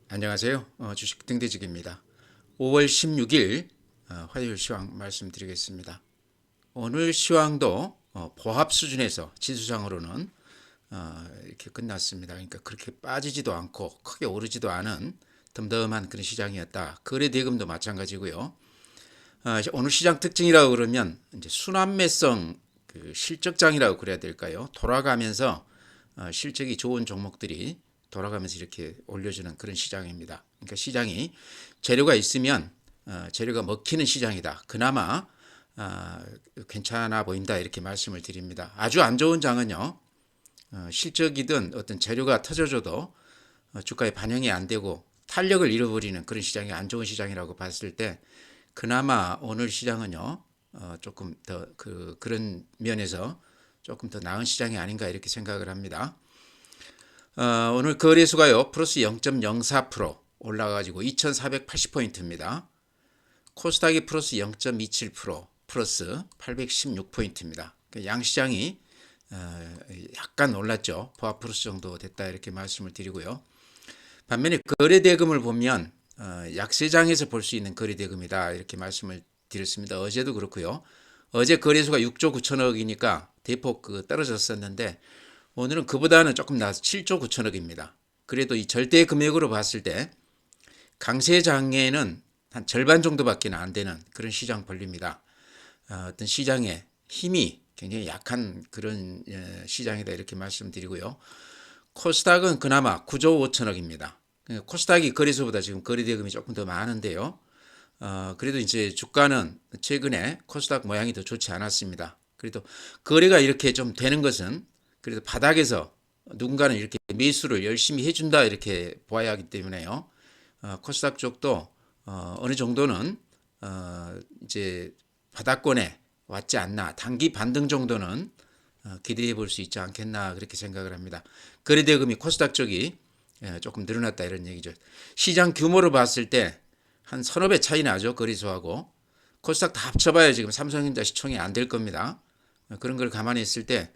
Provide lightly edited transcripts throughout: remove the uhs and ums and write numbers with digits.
안녕하세요. 주식 등대직입니다. 5월 16일 화요일 시황 말씀드리겠습니다. 오늘 시황도 보합 수준에서 지수상으로는 이렇게 끝났습니다. 그러니까 그렇게 빠지지도 않고 크게 오르지도 않은 덤덤한 그런 시장이었다. 거래 대금도 마찬가지고요. 오늘 시장 특징이라고 그러면 이제 순환매성 그 실적장이라고 그래야 될까요? 돌아가면서 실적이 좋은 종목들이 돌아가면서 이렇게 올려주는 그런 시장입니다. 그러니까 시장이 재료가 있으면 재료가 먹히는 시장이다. 그나마 괜찮아 보인다 이렇게 말씀을 드립니다. 아주 안 좋은 장은요. 실적이든 어떤 재료가 터져줘도 주가에 반영이 안 되고 탄력을 잃어버리는 그런 시장이 안 좋은 시장이라고 봤을 때 그나마 오늘 시장은요. 조금 더 그런 면에서 조금 더 나은 시장이 아닌가 이렇게 생각을 합니다. 오늘 거래수가요 플러스 0.04% 올라가지고 2480포인트입니다. 코스닥이 플러스 0.27% 플러스 816포인트입니다. 양시장이 약간 올랐죠. 보합 플러스 정도 됐다 이렇게 말씀을 드리고요. 반면에 거래대금을 보면 약세장에서 볼 수 있는 거래대금이다 이렇게 말씀을 드렸습니다. 어제도 그렇고요. 어제 거래수가 6조 9천억이니까 대폭 떨어졌었는데 오늘은 그보다는 조금 나아서 7조 9천억입니다. 그래도 이 절대 금액으로 봤을 때 강세장에는 한 절반 정도밖에 안 되는 그런 시장 권리입니다. 어떤 시장의 힘이 굉장히 약한 그런 시장이다 이렇게 말씀드리고요. 코스닥은 그나마 9조 5천억입니다. 코스닥이 거래소보다 지금 거래대금이 조금 더 많은데요. 그래도 이제 주가는 최근에 코스닥 모양이 더 좋지 않았습니다. 그래도 거래가 이렇게 좀 되는 것은 그래도 바닥에서 누군가는 이렇게 매수를 열심히 해준다 이렇게 보아야 하기 때문에요. 코스닥 쪽도 어느 정도는 이제 바닥권에 왔지 않나 단기 반등 정도는 기대해 볼 수 있지 않겠나 그렇게 생각을 합니다. 거래대금이 코스닥 쪽이 조금 늘어났다 이런 얘기죠. 시장 규모로 봤을 때 한 서너 배 차이 나죠. 거래소하고 코스닥 다 합쳐봐야 지금 삼성전자 시총이 안 될 겁니다. 그런 걸 감안했을 때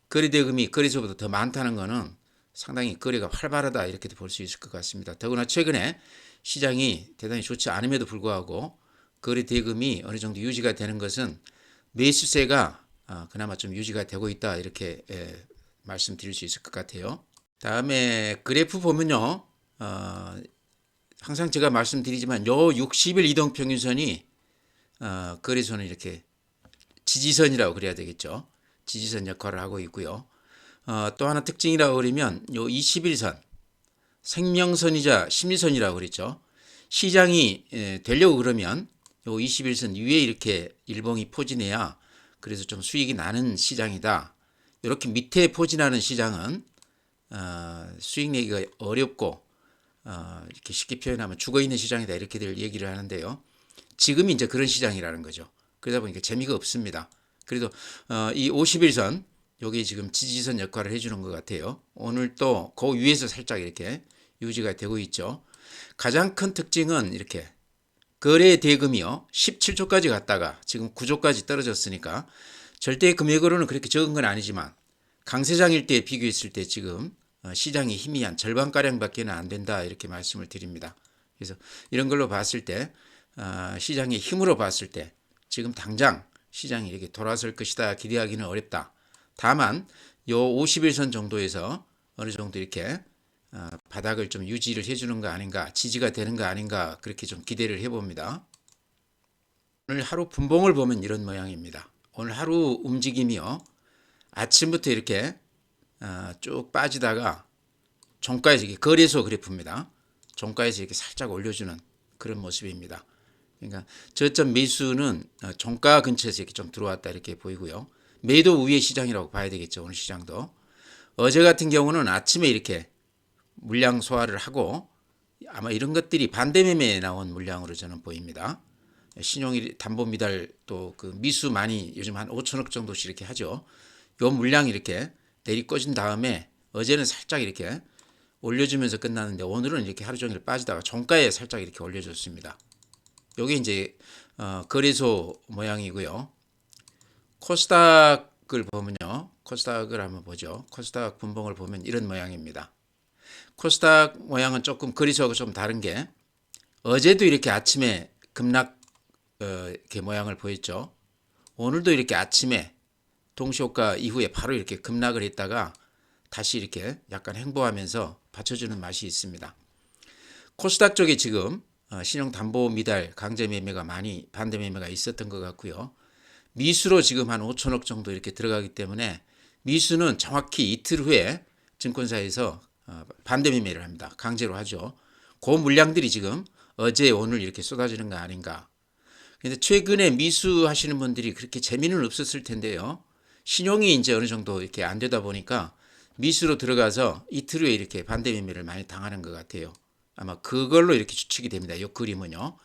거래대금이 거래소보다 더 많다는 것은 상당히 거래가 활발하다 이렇게도 볼 수 있을 것 같습니다. 더구나 최근에 시장이 대단히 좋지 않음에도 불구하고 거래대금이 어느 정도 유지가 되는 것은 매수세가 그나마 좀 유지가 되고 있다 이렇게 말씀드릴 수 있을 것 같아요. 다음에 그래프 보면요. 항상 제가 말씀드리지만 요 60일 이동평균선이 거래소는 이렇게 지지선이라고 그래야 되겠죠. 지지선 역할을 하고 있고요. 또 하나 특징이라고 그러면 요 21선 생명선이자 심리선이라고 그랬죠. 시장이 되려고 그러면 요 21선 위에 이렇게 일봉이 포진해야 그래서 좀 수익이 나는 시장이다. 이렇게 밑에 포진하는 시장은 수익 내기가 어렵고 이렇게 쉽게 표현하면 죽어있는 시장이다 이렇게들 얘기를 하는데요. 지금이 이제 그런 시장이라는 거죠. 그러다 보니까 재미가 없습니다. 그래도 이 51선 여기 지금 지지선 역할을 해주는 것 같아요. 오늘 또 그 위에서 살짝 이렇게 유지가 되고 있죠. 가장 큰 특징은 이렇게 거래 대금이요 17조까지 갔다가 지금 9조까지 떨어졌으니까 절대 금액으로는 그렇게 적은 건 아니지만 강세장일 때 비교했을 때 지금 시장의 힘이 한 절반가량밖에 안 된다 이렇게 말씀을 드립니다. 그래서 이런 걸로 봤을 때 시장의 힘으로 봤을 때 지금 당장 시장이 이렇게 돌아설 것이다 기대하기는 어렵다. 다만 요 51선 정도에서 어느 정도 이렇게 바닥을 좀 유지를 해주는 거 아닌가 지지가 되는 거 아닌가 그렇게 좀 기대를 해봅니다. 오늘 하루 분봉을 보면 이런 모양입니다. 오늘 하루 움직임이요. 아침부터 이렇게 쭉 빠지다가 종가에서 이렇게 거래소 그래프입니다. 종가에서 이렇게 살짝 올려주는 그런 모습입니다. 그러니까 저점 매수는 종가 근처에서 이렇게 좀 들어왔다 이렇게 보이고요. 매도 우위의 시장이라고 봐야 되겠죠. 오늘 시장도. 어제 같은 경우는 아침에 이렇게 물량 소화를 하고 아마 이런 것들이 반대매매에 나온 물량으로 저는 보입니다. 신용 담보 미달 또 그 미수 많이 요즘 한 5천억 정도씩 이렇게 하죠. 요 물량이 이렇게 내리 꺼진 다음에 어제는 살짝 이렇게 올려주면서 끝났는데 오늘은 이렇게 하루 종일 빠지다가 종가에 살짝 이렇게 올려줬습니다. 요게 이제 거래소 모양이고요. 코스닥을 보면요. 코스닥을 한번 보죠. 코스닥 분봉을 보면 이런 모양입니다. 코스닥 모양은 조금 그리스하고 좀 다른 게 어제도 이렇게 아침에 급락 이렇게 모양을 보였죠. 오늘도 이렇게 아침에 동시효과 이후에 바로 이렇게 급락을 했다가 다시 이렇게 약간 횡보하면서 받쳐주는 맛이 있습니다. 코스닥 쪽에 지금 신용담보 미달 강제 매매가 많이 반대 매매가 있었던 것 같고요. 미수로 지금 한 5천억 정도 이렇게 들어가기 때문에 미수는 정확히 이틀 후에 증권사에서 반대 매매를 합니다. 강제로 하죠. 그 물량들이 지금 어제 오늘 이렇게 쏟아지는 거 아닌가. 근데 최근에 미수 하시는 분들이 그렇게 재미는 없었을 텐데요. 신용이 이제 어느 정도 이렇게 안 되다 보니까 미수로 들어가서 이틀 후에 이렇게 반대 매매를 많이 당하는 것 같아요. 아마 그걸로 이렇게 추측이 됩니다. 이 그림은요.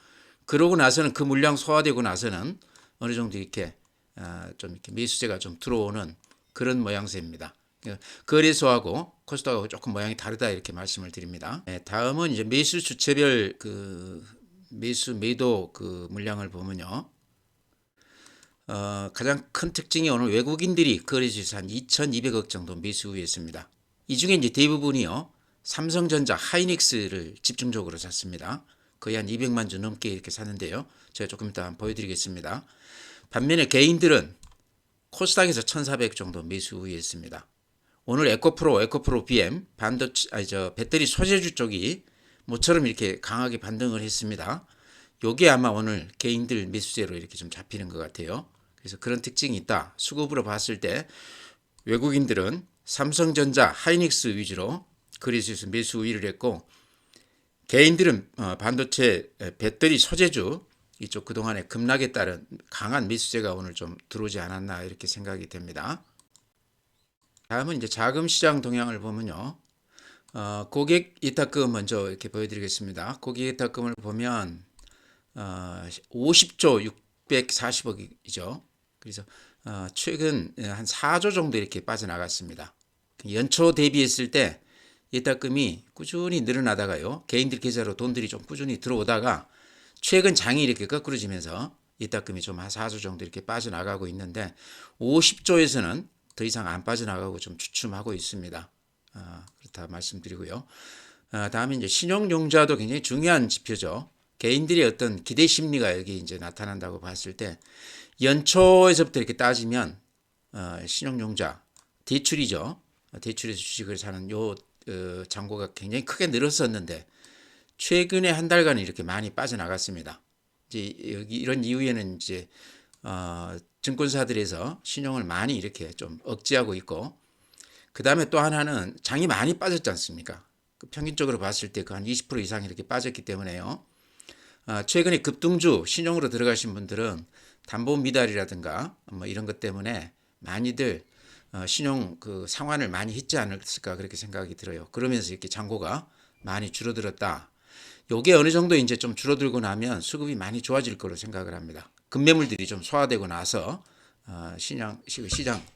그러고 나서는 그 물량 소화되고 나서는 어느 정도 이렇게 좀 이렇게 매수세가 좀 들어오는 그런 모양새입니다. 거래소하고 코스닥하고 조금 모양이 다르다 이렇게 말씀을 드립니다. 다음은 이제 매수 주체별 그 매수 매도 그 물량을 보면요. 가장 큰 특징이 오늘 외국인들이 거래소에서 한 2,200억 정도 매수했습니다. 이 중에 이제 대부분이요. 삼성전자, 하이닉스를 집중적으로 샀습니다. 거의 한 200만 주 넘게 이렇게 샀는데요. 제가 조금 이따 보여드리겠습니다. 반면에 개인들은 코스닥에서 1,400 정도 매수했습니다. 오늘 에코프로 BM 배터리 소재주 쪽이 모처럼 이렇게 강하게 반등을 했습니다. 요게 아마 오늘 개인들 매수세로 이렇게 좀 잡히는 것 같아요. 그래서 그런 특징이 있다. 수급으로 봤을 때 외국인들은 삼성전자, 하이닉스 위주로 거래소에서 매수 우위를 했고 개인들은 반도체 배터리 소재주 이쪽 그동안의 급락에 따른 강한 매수세가 오늘 좀 들어오지 않았나 이렇게 생각이 됩니다. 다음은 이제 자금 시장 동향을 보면요. 고객 이탁금 먼저 이렇게 보여드리겠습니다. 고객 이탁금을 보면 50조 640억이죠. 그래서 최근 한 4조 정도 이렇게 빠져나갔습니다. 연초 대비했을 때 예탁금이 꾸준히 늘어나다가요. 개인들 계좌로 돈들이 좀 꾸준히 들어오다가 최근 장이 이렇게 거꾸로지면서 예탁금이 좀 한 4조 정도 이렇게 빠져나가고 있는데 50조에서는 더 이상 안 빠져나가고 좀 주춤하고 있습니다. 그렇다 말씀드리고요. 다음에 이제 신용융자도 굉장히 중요한 지표죠. 개인들의 어떤 기대 심리가 여기 이제 나타난다고 봤을 때 연초에서부터 이렇게 따지면 신용융자 대출이죠. 대출에서 주식을 사는 요 잔고가 굉장히 크게 늘었었는데 최근에 한 달간 이렇게 많이 빠져나갔습니다. 이제 여기 이런 이유에는 이제 증권사들에서 신용을 많이 이렇게 좀 억제하고 있고 그 다음에 또 하나는 장이 많이 빠졌지 않습니까? 평균적으로 봤을 때 그 한 20% 이상 이렇게 빠졌기 때문에요. 최근에 급등주 신용으로 들어가신 분들은 담보 미달이라든가 뭐 이런 것 때문에 많이들 신용 그 상환을 많이 했지 않을까 그렇게 생각이 들어요. 그러면서 이렇게 잔고가 많이 줄어들었다. 요게 어느 정도 이제 좀 줄어들고 나면 수급이 많이 좋아질 거로 생각을 합니다. 급매물들이 좀 소화되고 나서 시장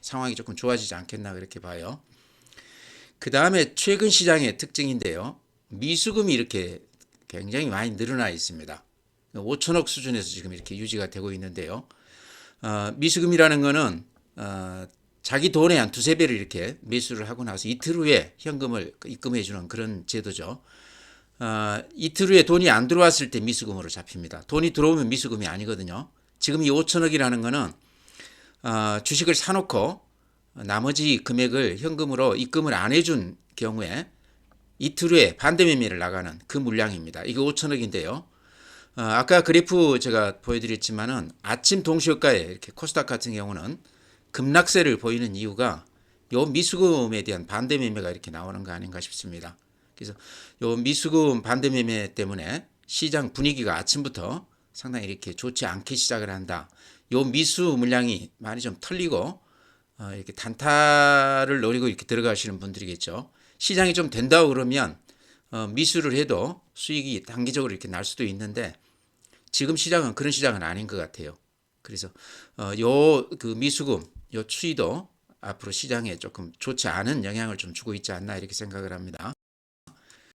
상황이 조금 좋아지지 않겠나 그렇게 봐요. 그 다음에 최근 시장의 특징인데요. 미수금이 이렇게 굉장히 많이 늘어나 있습니다. 5천억 수준에서 지금 이렇게 유지가 되고 있는데요. 미수금이라는 거는 자기 돈의 한 두세 배를 이렇게 매수를 하고 나서 이틀 후에 현금을 입금해 주는 그런 제도죠. 이틀 후에 돈이 안 들어왔을 때 미수금으로 잡힙니다. 돈이 들어오면 미수금이 아니거든요. 지금 이 5천억이라는 거는 주식을 사놓고 나머지 금액을 현금으로 입금을 안 해준 경우에 이틀 후에 반대 매매를 나가는 그 물량입니다. 이게 5천억인데요. 아까 그래프 제가 보여드렸지만은 아침 동시효과에 이렇게 코스닥 같은 경우는 급락세를 보이는 이유가 요 미수금에 대한 반대 매매가 이렇게 나오는 거 아닌가 싶습니다. 그래서 요 미수금 반대 매매 때문에 시장 분위기가 아침부터 상당히 이렇게 좋지 않게 시작을 한다. 요 미수 물량이 많이 좀 털리고 이렇게 단타를 노리고 이렇게 들어가시는 분들이겠죠. 시장이 좀 된다고 그러면 미수를 해도 수익이 단기적으로 이렇게 날 수도 있는데 지금 시장은 그런 시장은 아닌 것 같아요. 그래서 요 그 미수금 요 추이도 앞으로 시장에 조금 좋지 않은 영향을 좀 주고 있지 않나 이렇게 생각을 합니다.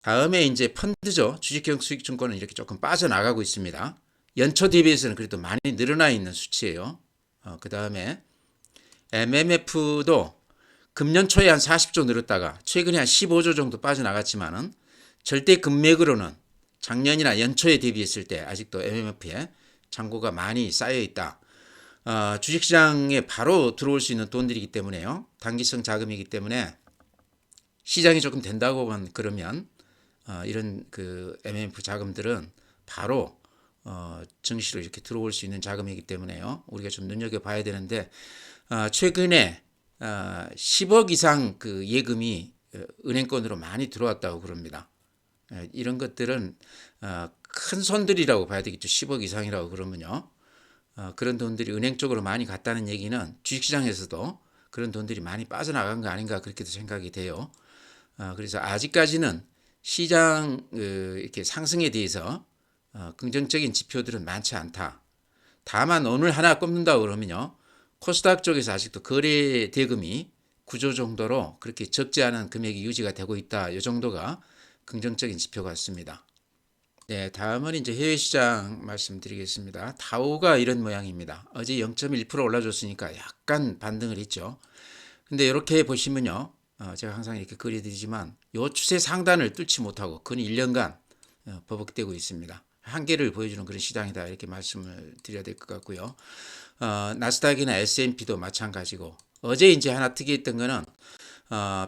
다음에 이제 펀드죠. 주식형 수익증권은 이렇게 조금 빠져나가고 있습니다. 연초 대비해서는 그래도 많이 늘어나 있는 수치예요. 그 다음에 MMF도 금년 초에 한 40조 늘었다가 최근에 한 15조 정도 빠져나갔지만은 절대 금맥으로는 작년이나 연초에 대비했을 때 아직도 MMF에 잔고가 많이 쌓여 있다. 주식시장에 바로 들어올 수 있는 돈들이기 때문에요. 단기성 자금이기 때문에 시장이 조금 된다고만 그러면 이런 그 MMF 자금들은 바로 증시로 이렇게 들어올 수 있는 자금이기 때문에요. 우리가 좀 눈여겨봐야 되는데 최근에 10억 이상 그 예금이 은행권으로 많이 들어왔다고 그럽니다. 이런 것들은 큰 손들이라고 봐야 되겠죠. 10억 이상이라고 그러면요. 그런 돈들이 은행 쪽으로 많이 갔다는 얘기는 주식시장에서도 그런 돈들이 많이 빠져나간 거 아닌가 그렇게도 생각이 돼요. 그래서 아직까지는 시장 이렇게 상승에 대해서 긍정적인 지표들은 많지 않다. 다만 오늘 하나 꼽는다고 그러면요. 코스닥 쪽에서 아직도 거래 대금이 9조 정도로 그렇게 적지 않은 금액이 유지가 되고 있다. 이 정도가 긍정적인 지표 같습니다. 네, 다음은 이제 해외 시장 말씀드리겠습니다. 다우가 이런 모양입니다. 어제 0.1% 올라줬으니까 약간 반등을 했죠. 근데 이렇게 보시면요. 제가 항상 이렇게 그려드리지만 이 추세 상단을 뚫지 못하고 근 1년간 버벅대고 있습니다. 한계를 보여주는 그런 시장이다 이렇게 말씀을 드려야 될 것 같고요. 나스닥이나 S&P도 마찬가지고 어제 이제 하나 특이했던 거는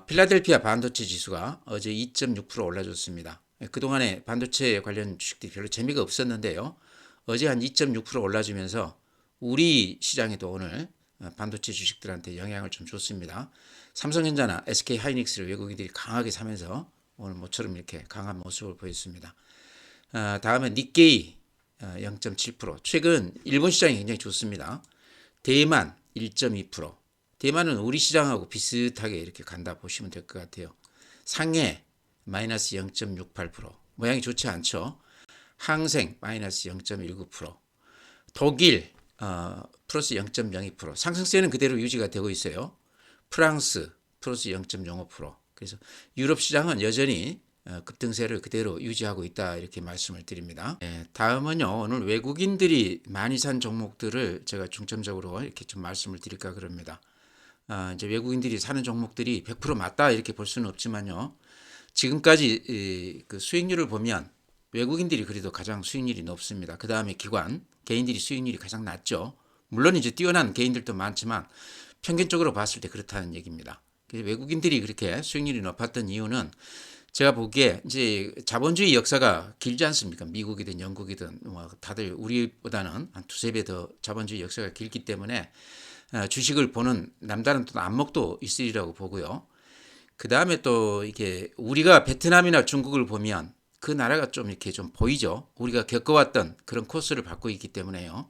필라델피아 반도체 지수가 어제 2.6% 올라줬습니다. 그동안에 반도체 관련 주식들이 별로 재미가 없었는데요. 어제 한 2.6% 올라주면서 우리 시장에도 오늘 반도체 주식들한테 영향을 좀 줬습니다. 삼성전자나 SK하이닉스를 외국인들이 강하게 사면서 오늘 모처럼 이렇게 강한 모습을 보였습니다. 다음은 니케이 0.7%. 최근 일본 시장이 굉장히 좋습니다. 대만 1.2%. 대만은 우리 시장하고 비슷하게 이렇게 간다 보시면 될 것 같아요. 상해 마이너스 0.68%. 모양이 좋지 않죠. 항생 마이너스 0.19%. 독일 플러스 0.02%. 상승세는 그대로 유지가 되고 있어요. 프랑스 플러스 0.05%. 그래서 유럽 시장은 여전히 급등세를 그대로 유지하고 있다 이렇게 말씀을 드립니다. 다음은요. 오늘 외국인들이 많이 산 종목들을 제가 중점적으로 이렇게 좀 말씀을 드릴까 그럽니다. 이제 외국인들이 사는 종목들이 100% 맞다 이렇게 볼 수는 없지만요. 지금까지 그 수익률을 보면 외국인들이 그래도 가장 수익률이 높습니다. 그 다음에 기관, 개인들이 수익률이 가장 낮죠. 물론 이제 뛰어난 개인들도 많지만 평균적으로 봤을 때 그렇다는 얘기입니다. 외국인들이 그렇게 수익률이 높았던 이유는 제가 보기에 이제 자본주의 역사가 길지 않습니까? 미국이든 영국이든 뭐 다들 우리보다는 한 두세 배 더 자본주의 역사가 길기 때문에 주식을 보는 남다른 또 안목도 있으리라고 보고요. 그 다음에 또 이게 우리가 베트남이나 중국을 보면 그 나라가 좀 이렇게 좀 보이죠. 우리가 겪어왔던 그런 코스를 밟고 있기 때문에요.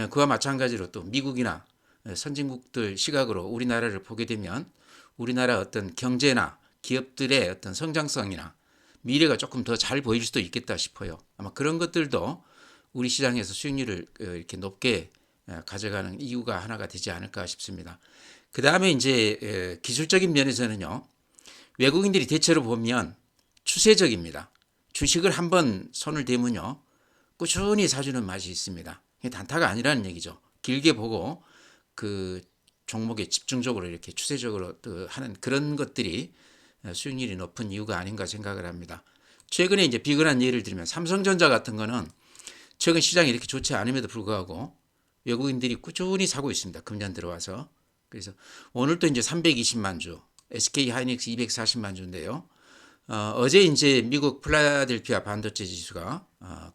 그와 마찬가지로 또 미국이나 선진국들 시각으로 우리나라를 보게 되면 우리나라 어떤 경제나 기업들의 어떤 성장성이나 미래가 조금 더 잘 보일 수도 있겠다 싶어요. 아마 그런 것들도 우리 시장에서 수익률을 이렇게 높게 가져가는 이유가 하나가 되지 않을까 싶습니다. 그 다음에 이제 기술적인 면에서는요. 외국인들이 대체로 보면 추세적입니다. 주식을 한번 손을 대면요. 꾸준히 사주는 맛이 있습니다. 단타가 아니라는 얘기죠. 길게 보고 그 종목에 집중적으로 이렇게 추세적으로 하는 그런 것들이 수익률이 높은 이유가 아닌가 생각을 합니다. 최근에 이제 비근한 예를 들면 삼성전자 같은 거는 최근 시장이 이렇게 좋지 않음에도 불구하고 외국인들이 꾸준히 사고 있습니다. 금년 들어와서. 그래서 오늘도 이제 320만 주, SK하이닉스 240만 주인데요. 어제 이제 미국 필라델피아 반도체 지수가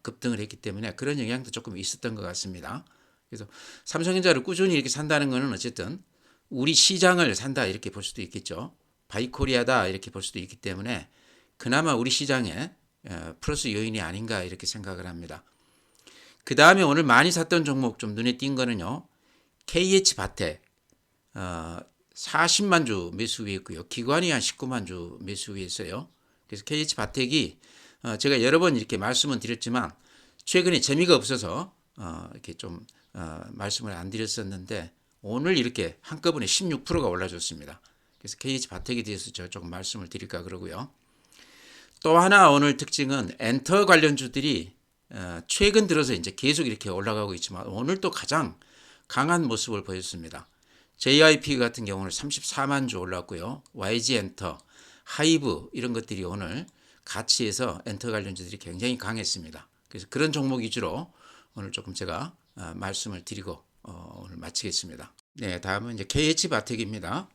급등을 했기 때문에 그런 영향도 조금 있었던 것 같습니다. 그래서 삼성전자를 꾸준히 이렇게 산다는 것은 어쨌든 우리 시장을 산다 이렇게 볼 수도 있겠죠. 바이코리아다 이렇게 볼 수도 있기 때문에 그나마 우리 시장에 플러스 요인이 아닌가 이렇게 생각을 합니다. 그 다음에 오늘 많이 샀던 종목 좀 눈에 띈 거는요. KH바텍 40만 주 매수 위에 있고요. 기관이 한 19만 주 매수 위에 있어요. 그래서 KH바텍이 제가 여러 번 이렇게 말씀은 드렸지만 최근에 재미가 없어서 이렇게 좀 말씀을 안 드렸었는데 오늘 이렇게 한꺼번에 16%가 올라줬습니다. 그래서 KH바텍에 대해서 제가 조금 말씀을 드릴까 그러고요. 또 하나 오늘 특징은 엔터 관련주들이 최근 들어서 이제 계속 이렇게 올라가고 있지만 오늘 또 가장 강한 모습을 보였습니다. JYP 같은 경우는 34만 주 올랐고요. YG 엔터, 하이브 이런 것들이 오늘 가치에서 엔터 관련주들이 굉장히 강했습니다. 그래서 그런 종목 위주로 오늘 조금 제가 말씀을 드리고 오늘 마치겠습니다. 네, 다음은 이제 KH바텍입니다.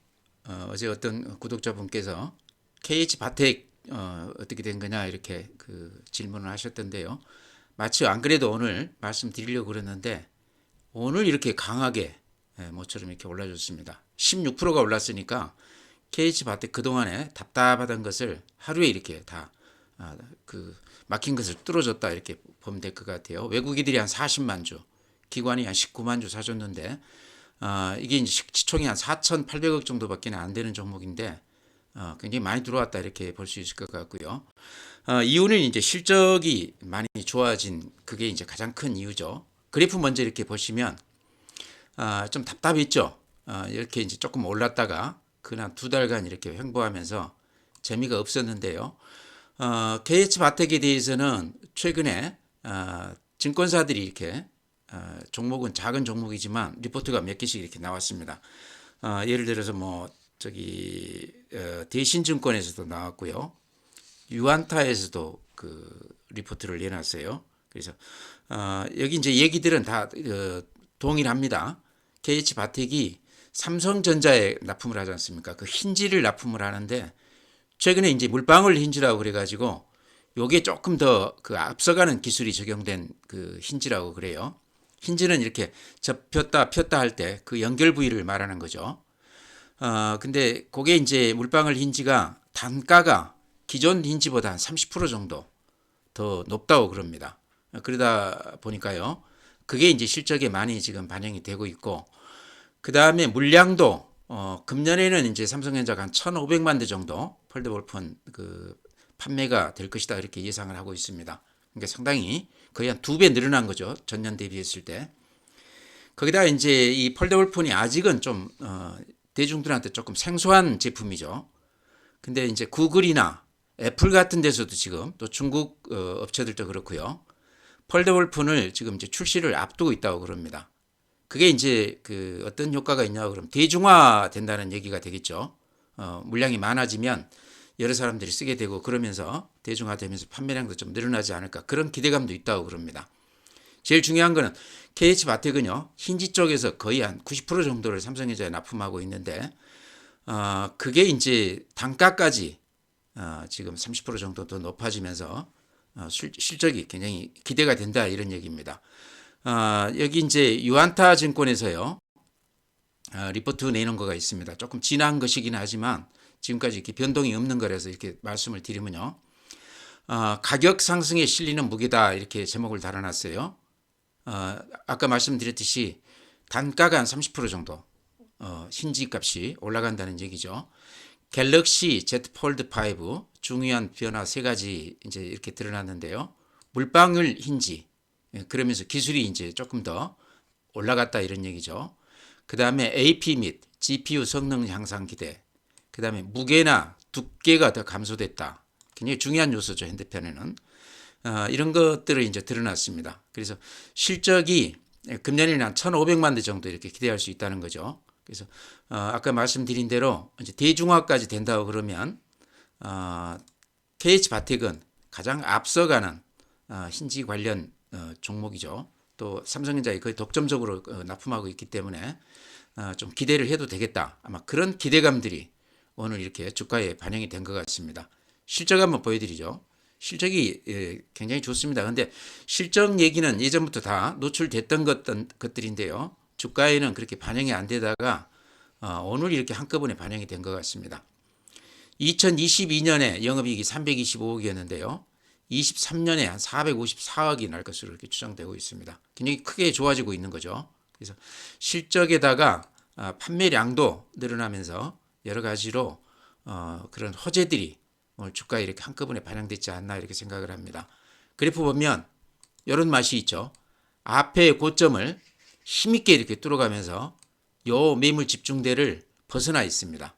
어제 어떤 구독자분께서 KH바텍 어떻게 된 거냐 이렇게 그 질문을 하셨던데요. 마치 안 그래도 오늘 말씀드리려고 그랬는데 오늘 이렇게 강하게 모처럼 이렇게 올라줬습니다. 16%가 올랐으니까 KH바텍 그동안에 답답하던 것을 하루에 이렇게 다 그 막힌 것을 뚫어줬다 이렇게 보면 될 것 같아요. 외국인들이 한 40만 주, 기관이 한 19만 주 사줬는데 이게 이제 시총이 한 4,800억 정도밖에 안 되는 종목인데 굉장히 많이 들어왔다 이렇게 볼 수 있을 것 같고요. 이유는 이제 실적이 많이 좋아진 그게 이제 가장 큰 이유죠. 그래프 먼저 이렇게 보시면 좀 답답했죠. 이렇게 이제 조금 올랐다가 그냥 2달간 이렇게 횡보하면서 재미가 없었는데요. KH바텍에 대해서는 최근에 증권사들이 이렇게 종목은 작은 종목이지만 리포트가 몇 개씩 이렇게 나왔습니다. 예를 들어서 뭐 저기 대신증권에서도 나왔고요. 유안타에서도 그 리포트를 내놨어요. 그래서 여기 이제 얘기들은 다 동일합니다. KH바텍이 삼성전자에 납품을 하지 않습니까? 그 힌지를 납품을 하는데 최근에 이제 물방울 힌지라고 그래가지고 요게 조금 더 그 앞서가는 기술이 적용된 그 힌지라고 그래요. 힌지는 이렇게 접혔다 폈다 할 때 그 연결 부위를 말하는 거죠. 근데 그게 이제 물방울 힌지가 단가가 기존 힌지보다 한 30% 정도 더 높다고 그럽니다. 그러다 보니까요. 그게 이제 실적에 많이 지금 반영이 되고 있고, 그 다음에 물량도 금년에는 이제 삼성전자가 한 1,500만 대 정도 폴더블폰 그 판매가 될 것이다 이렇게 예상을 하고 있습니다. 그러니까 상당히 거의 한 2배 늘어난 거죠. 전년 대비했을 때. 거기다 이제 이 폴더블폰이 아직은 좀 대중들한테 조금 생소한 제품이죠. 근데 이제 구글이나 애플 같은 데서도 지금 또 중국 업체들도 그렇고요. 폴더블폰을 지금 이제 출시를 앞두고 있다고 그럽니다. 그게 이제 그 어떤 효과가 있냐 그러면 대중화 된다는 얘기가 되겠죠. 물량이 많아지면 여러 사람들이 쓰게 되고 그러면서 대중화되면서 판매량도 좀 늘어나지 않을까 그런 기대감도 있다고 그럽니다. 제일 중요한 거는 KH바텍은요 힌지 쪽에서 거의 한 90% 정도를 삼성전자에 납품하고 있는데 그게 이제 단가까지 지금 30% 정도 더 높아지면서 실적이 굉장히 기대가 된다 이런 얘기입니다. 여기 이제 유안타 증권에서요 리포트 내는 거가 있습니다. 조금 지난 것이긴 하지만 지금까지 이렇게 변동이 없는 거라서 이렇게 말씀을 드리면요. 가격 상승에 실리는 무게다 이렇게 제목을 달아놨어요. 아까 말씀드렸듯이 단가가 한 30% 정도 힌지 값이 올라간다는 얘기죠. 갤럭시 Z 폴드 5 중요한 변화 3가지 이제 이렇게 드러났는데요. 물방울 힌지 그러면서 기술이 이제 조금 더 올라갔다 이런 얘기죠. 그 다음에 AP 및 GPU 성능 향상 기대. 그 다음에 무게나 두께가 더 감소됐다. 굉장히 중요한 요소죠. 핸드폰에는. 이런 것들을 이제 드러났습니다. 그래서 실적이 금년에는 한 1,500만 대 정도 이렇게 기대할 수 있다는 거죠. 그래서 아까 말씀드린 대로 이제 대중화까지 된다고 그러면 KH바텍은 가장 앞서가는 힌지 관련 종목이죠. 또 삼성전자에 거의 독점적으로 납품하고 있기 때문에 좀 기대를 해도 되겠다. 아마 그런 기대감들이 오늘 이렇게 주가에 반영이 된 것 같습니다. 실적 한번 보여드리죠. 실적이 굉장히 좋습니다. 그런데 실적 얘기는 예전부터 다 노출됐던 것들인데요. 주가에는 그렇게 반영이 안 되다가 오늘 이렇게 한꺼번에 반영이 된 것 같습니다. 2022년에 영업이익이 325억이었는데요. 23년에 한 454억이 날 것으로 이렇게 추정되고 있습니다. 굉장히 크게 좋아지고 있는 거죠. 그래서 실적에다가 판매량도 늘어나면서 여러 가지로 그런 호재들이 오늘 주가에 이렇게 한꺼번에 반영됐지 않나 이렇게 생각을 합니다. 그래프 보면 이런 맛이 있죠. 앞에 고점을 힘있게 이렇게 뚫어가면서 요 매물 집중대를 벗어나 있습니다.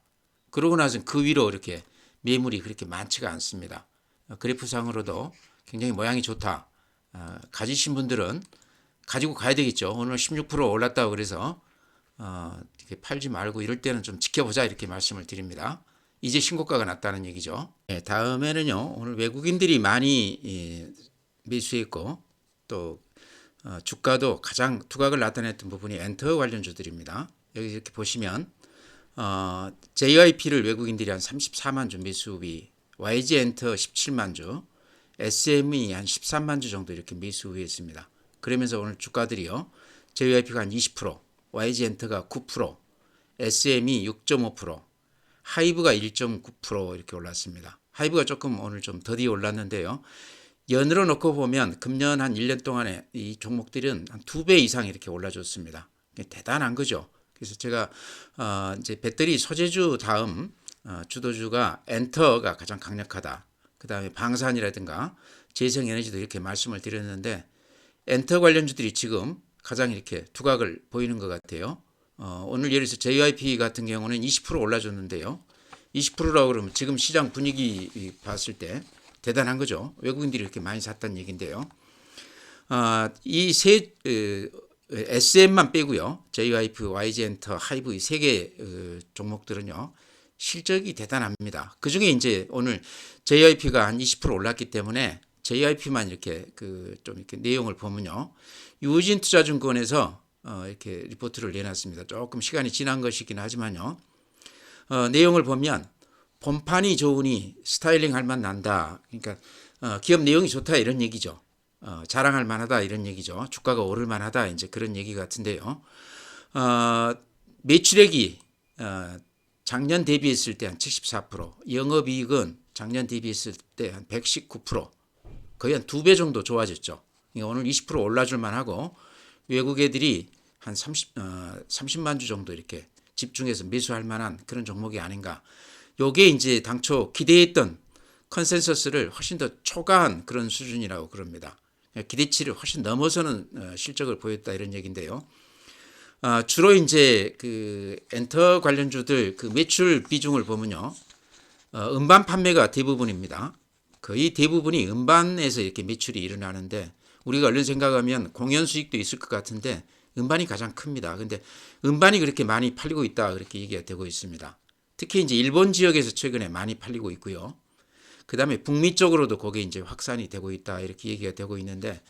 그러고 나서 그 위로 이렇게 매물이 그렇게 많지가 않습니다. 그래프상으로도 굉장히 모양이 좋다. 가지신 분들은 가지고 가야 되겠죠. 오늘 16% 올랐다고 그래서 팔지 말고 이럴 때는 좀 지켜보자 이렇게 말씀을 드립니다. 이제 신고가가 났다는 얘기죠. 네, 다음에는요. 오늘 외국인들이 많이 매수했고 또 주가도 가장 두각을 나타냈던 부분이 엔터 관련주들입니다. 여기 이렇게 보시면 JYP를 외국인들이 한 34만 주 매수비, YG 엔터 17만 주, SME 한 13만 주 정도 이렇게 매수했습니다. 그러면서 오늘 주가들이요. JYP가 한 20%, YG 엔터가 9%, SME 6.5%, 하이브가 1.9% 이렇게 올랐습니다. 하이브가 조금 오늘 좀 더디 올랐는데요. 연으로 놓고 보면 금년 한 1년 동안에 이 종목들은 한 2배 이상 이렇게 올라줬습니다. 대단한 거죠. 그래서 제가 이제 배터리 소재주 다음 주도주가 엔터가 가장 강력하다. 그 다음에 방산이라든가 재생에너지도 이렇게 말씀을 드렸는데 엔터 관련주들이 지금 가장 이렇게 두각을 보이는 것 같아요. 오늘 예를 들어서 JYP 같은 경우는 20% 올라줬는데요. 20%라고 그러면 지금 시장 분위기 봤을 때 대단한 거죠. 외국인들이 이렇게 많이 샀다는 얘기인데요. 이 세 SM만 빼고요. JYP, YG엔터, 하이브 이 세 개 종목들은요. 실적이 대단합니다. 그 중에 이제 오늘 JYP가 한 20% 올랐기 때문에 JYP만 이렇게 좀 이렇게 내용을 보면요. 유진투자증권에서 이렇게 리포트를 내놨습니다. 조금 시간이 지난 것이긴 하지만요. 내용을 보면 본판이 좋으니 스타일링 할 만 난다. 그러니까 기업 내용이 좋다 이런 얘기죠. 자랑할 만하다 이런 얘기죠. 주가가 오를 만하다 이제 그런 얘기 같은데요. 매출액이 작년 대비했을 때 한 74%, 영업이익은 작년 대비했을 때 한 119%, 거의 한 2배 정도 좋아졌죠. 그러니까 오늘 20% 올라줄 만하고 외국 애들이 한 30만 주 정도 이렇게 집중해서 매수할 만한 그런 종목이 아닌가. 요게 이제 당초 기대했던 컨센서스를 훨씬 더 초과한 그런 수준이라고 그럽니다. 기대치를 훨씬 넘어서는 실적을 보였다 이런 얘기인데요. 주로 이제 엔터 관련주들 매출 비중을 보면요. 음반 판매가 대부분입니다. 거의 대부분이 음반에서 이렇게 매출이 일어나는데 우리가 얼른 생각하면 공연 수익도 있을 것 같은데 음반이 가장 큽니다. 근데 음반이 그렇게 많이 팔리고 있다 그렇게 얘기가 되고 있습니다. 특히 이제 일본 지역에서 최근에 많이 팔리고 있고요. 그 다음에 북미 쪽으로도 그게 이제 확산이 되고 있다 이렇게 얘기가 되고 있는데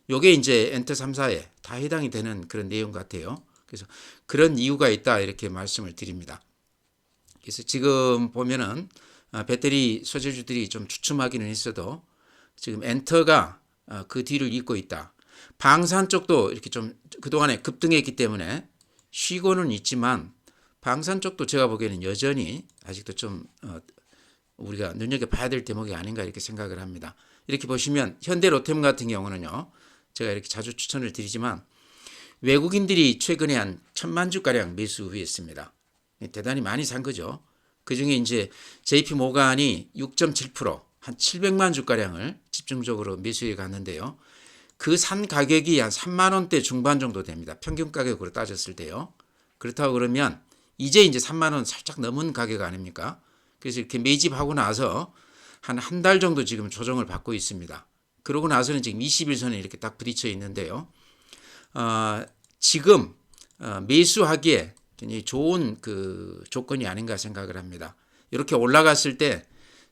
요게 이제 엔터 3사에 다 해당이 되는 그런 내용 같아요. 그래서 그런 이유가 있다 이렇게 말씀을 드립니다. 그래서 지금 보면은 배터리 소재주들이 좀 주춤하기는 했어도 지금 엔터가 그 뒤를 잇고 있다. 방산 쪽도 이렇게 좀 그동안에 급등했기 때문에 쉬고는 있지만 방산 쪽도 제가 보기에는 여전히 아직도 좀 우리가 눈여겨봐야 될 대목이 아닌가 이렇게 생각을 합니다. 이렇게 보시면 현대로템 같은 경우는요. 제가 이렇게 자주 추천을 드리지만 외국인들이 최근에 한 1,000만 주가량 매수했습니다. 대단히 많이 산 거죠. 그중에 이제 JP 모간이 6.7% 한 700만 주가량을 집중적으로 매수해 갔는데요. 그 산 가격이 한 3만 원대 중반 정도 됩니다. 평균 가격으로 따졌을 때요. 그렇다고 그러면 이제 3만 원 살짝 넘은 가격 아닙니까? 그래서 이렇게 매집하고 나서 한 달 정도 지금 조정을 받고 있습니다. 그러고 나서는 지금 21선에 이렇게 딱 부딪혀 있는데요. 지금 매수하기에 굉장히 좋은 조건이 아닌가 생각을 합니다. 이렇게 올라갔을 때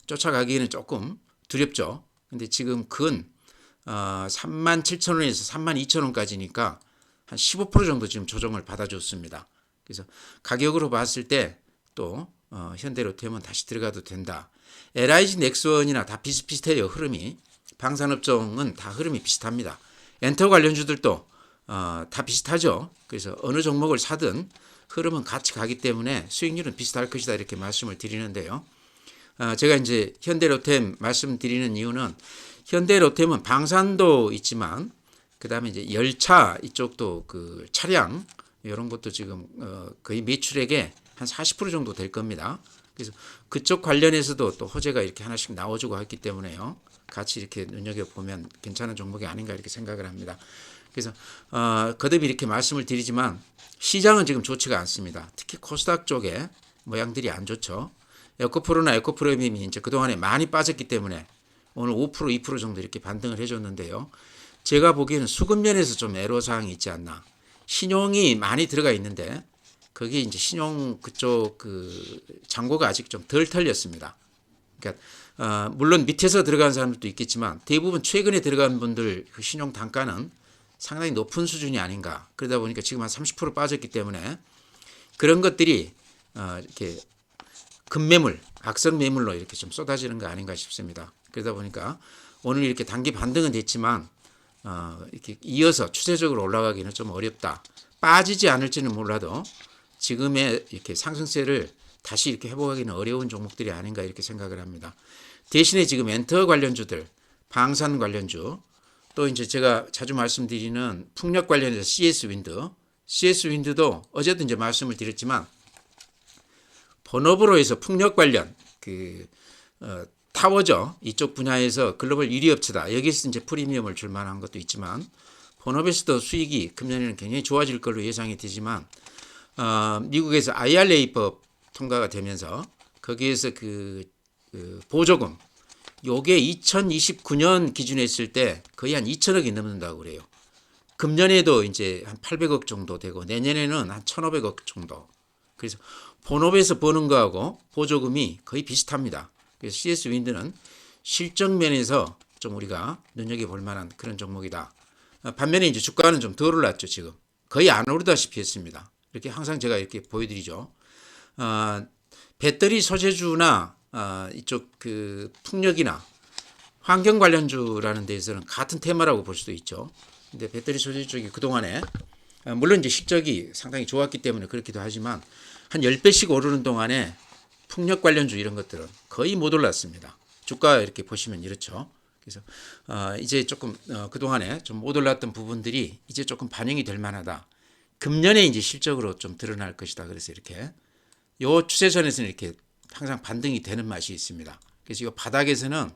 쫓아가기에는 조금 두렵죠. 근데 지금 37,000원에서 32,000원까지니까 한 15% 정도 지금 조정을 받아줬습니다. 그래서 가격으로 봤을 때 또 현대로템은 다시 들어가도 된다. LIG 넥스원이나 다 비슷비슷해요. 흐름이. 방산업종은 다 흐름이 비슷합니다. 엔터 관련주들도 다 비슷하죠. 그래서 어느 종목을 사든 흐름은 같이 가기 때문에 수익률은 비슷할 것이다 이렇게 말씀을 드리는데요. 제가 이제 현대로템 말씀드리는 이유는 현대로템은 방산도 있지만 그 다음에 이제 열차 이쪽도 차량 이런 것도 지금 거의 매출액의 한 40% 정도 될 겁니다. 그래서 그쪽 관련해서도 또 호재가 이렇게 하나씩 나와주고 했기 때문에요. 같이 이렇게 눈여겨보면 괜찮은 종목이 아닌가 이렇게 생각을 합니다. 그래서 거듭 이렇게 말씀을 드리지만 시장은 지금 좋지가 않습니다. 특히 코스닥 쪽에 모양들이 안 좋죠. 에코프로나 에코프로엠이 이제 그동안에 많이 빠졌기 때문에 오늘 5% 2% 정도 이렇게 반등을 해줬는데요. 제가 보기에는 수급 면에서 좀 애로사항이 있지 않나. 신용이 많이 들어가 있는데 거기에 이제 신용 그쪽 그 잔고가 아직 좀 덜 털렸습니다. 그러니까 물론 밑에서 들어간 사람들도 있겠지만 대부분 최근에 들어간 분들 그 신용 단가는 상당히 높은 수준이 아닌가. 그러다 보니까 지금 한 30% 빠졌기 때문에 그런 것들이 이렇게 급매물, 악성 매물로 이렇게 좀 쏟아지는 거 아닌가 싶습니다. 그러다 보니까 오늘 이렇게 단기 반등은 됐지만 이렇게 이어서 추세적으로 올라가기는 좀 어렵다. 빠지지 않을지는 몰라도 지금의 이렇게 상승세를 다시 이렇게 회복하기는 어려운 종목들이 아닌가 이렇게 생각을 합니다. 대신에 지금 엔터 관련주들, 방산 관련주, 또 이제 제가 자주 말씀드리는 풍력 관련해서 CS 윈드도 어제도 이제 말씀을 드렸지만 본업으로 해서 풍력 관련 타워죠. 이쪽 분야에서 글로벌 1위 업체다. 여기서 이제 프리미엄을 줄 만한 것도 있지만 본업에서도 수익이 금년에는 굉장히 좋아질 걸로 예상이 되지만 미국에서 IRA법 통과가 되면서 거기에서 그 보조금 요게 2029년 기준에 했을 때 거의 한 2천억이 넘는다고 그래요. 금년에도 이제 한 800억 정도 되고 내년에는 한 1,500억 정도. 그래서 본업에서 버는 거하고 보조금이 거의 비슷합니다. 그래서 CS 윈드는 실적 면에서 좀 우리가 눈여겨볼 만한 그런 종목이다. 반면에 이제 주가는 좀 덜 올랐죠. 지금 거의 안 오르다시피 했습니다. 이렇게 항상 제가 이렇게 보여드리죠. 배터리 소재주나 이쪽 그 풍력이나 환경 관련주라는 데에서는 같은 테마라고 볼 수도 있죠. 근데 배터리 소재 쪽이 그동안에 물론 이제 실적이 상당히 좋았기 때문에 그렇기도 하지만 한 10배씩 오르는 동안에 풍력 관련주 이런 것들은 거의 못 올랐습니다. 주가 이렇게 보시면 이렇죠. 그래서 이제 조금 그동안에 좀 못 올랐던 부분들이 이제 조금 반영이 될 만하다. 금년에 이제 실적으로 좀 드러날 것이다. 그래서 이렇게 요 추세선에서는 이렇게 항상 반등이 되는 맛이 있습니다. 그래서 이 바닥에서는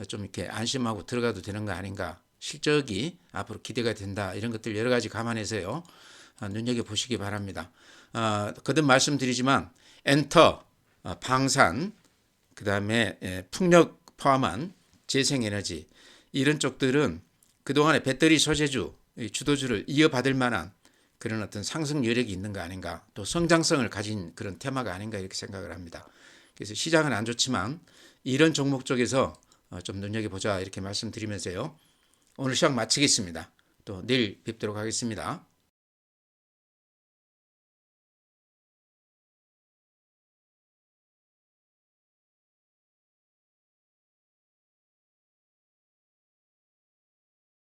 좀 이렇게 안심하고 들어가도 되는 거 아닌가. 실적이 앞으로 기대가 된다. 이런 것들 여러 가지 감안해서요. 눈여겨 보시기 바랍니다. 거듭 말씀드리지만 엔터, 방산, 그 다음에 풍력 포함한 재생에너지 이런 쪽들은 그동안의 배터리 소재주, 주도주를 이어받을 만한 그런 어떤 상승 여력이 있는 거 아닌가, 또 성장성을 가진 그런 테마가 아닌가 이렇게 생각을 합니다. 그래서 시장은 안 좋지만 이런 종목 쪽에서 좀 눈여겨보자 이렇게 말씀드리면서요. 오늘 시황 마치겠습니다. 또 내일 뵙도록 하겠습니다.